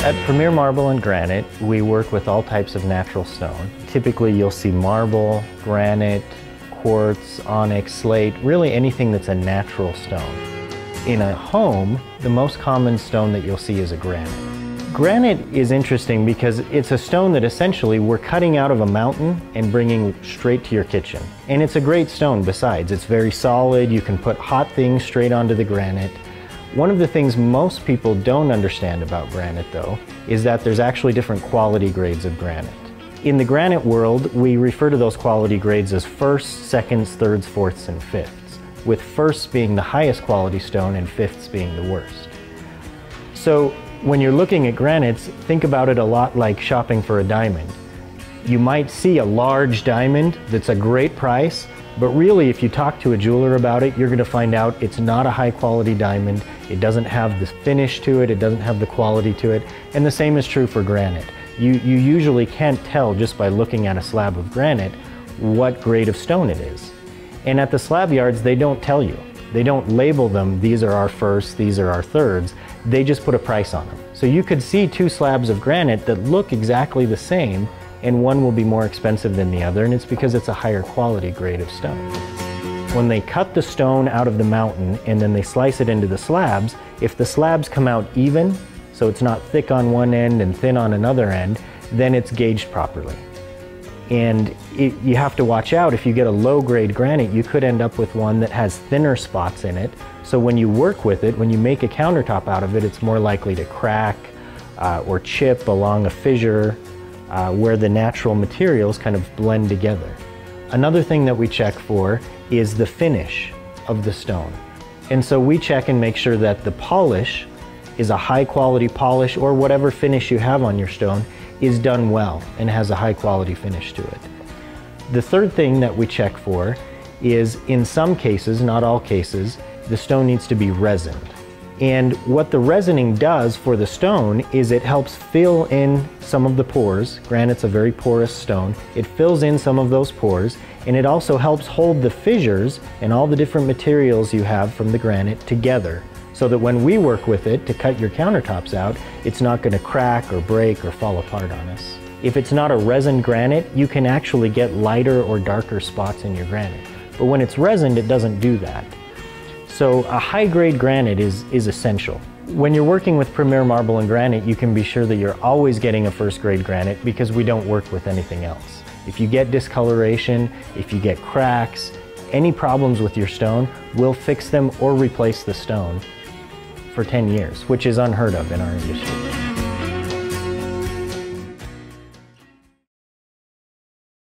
At Premier Marble and Granite, we work with all types of natural stone. Typically you'll see marble, granite, quartz, onyx, slate, really anything that's a natural stone. In a home, the most common stone that you'll see is a granite. Granite is interesting because it's a stone that essentially we're cutting out of a mountain and bringing straight to your kitchen. And it's a great stone besides. It's very solid, you can put hot things straight onto the granite. One of the things most people don't understand about granite, though, is that there's actually different quality grades of granite. In the granite world, we refer to those quality grades as firsts, seconds, thirds, fourths, and fifths, with firsts being the highest quality stone and fifths being the worst. So when you're looking at granites, think about it a lot like shopping for a diamond. You might see a large diamond that's a great price, but really if you talk to a jeweler about it, you're going to find out it's not a high quality diamond. It doesn't have the finish to it, it doesn't have the quality to it, and the same is true for granite. You usually can't tell just by looking at a slab of granite what grade of stone it is. And at the slab yards, they don't tell you. They don't label them, these are our firsts, these are our thirds. They just put a price on them. So you could see two slabs of granite that look exactly the same, and one will be more expensive than the other, and it's because it's a higher quality grade of stone. When they cut the stone out of the mountain and then they slice it into the slabs, if the slabs come out even, so it's not thick on one end and thin on another end, then it's gauged properly. And you have to watch out. If you get a low-grade granite, you could end up with one that has thinner spots in it. So when you work with it, when you make a countertop out of it, it's more likely to crack or chip along a fissure where the natural materials kind of blend together. Another thing that we check for is the finish of the stone. And so we check and make sure that the polish is a high-quality polish, or whatever finish you have on your stone is done well and has a high-quality finish to it. The third thing that we check for is, in some cases, not all cases, the stone needs to be resined. And what the resining does for the stone is it helps fill in some of the pores. Granite's a very porous stone. It fills in some of those pores, and it also helps hold the fissures and all the different materials you have from the granite together, so that when we work with it to cut your countertops out, it's not going to crack or break or fall apart on us. If it's not a resined granite, you can actually get lighter or darker spots in your granite. But when it's resined, it doesn't do that. So a high-grade granite is essential. When you're working with Premier Marble and Granite, you can be sure that you're always getting a first-grade granite because we don't work with anything else. If you get discoloration, if you get cracks, any problems with your stone, we'll fix them or replace the stone for 10 years, which is unheard of in our industry.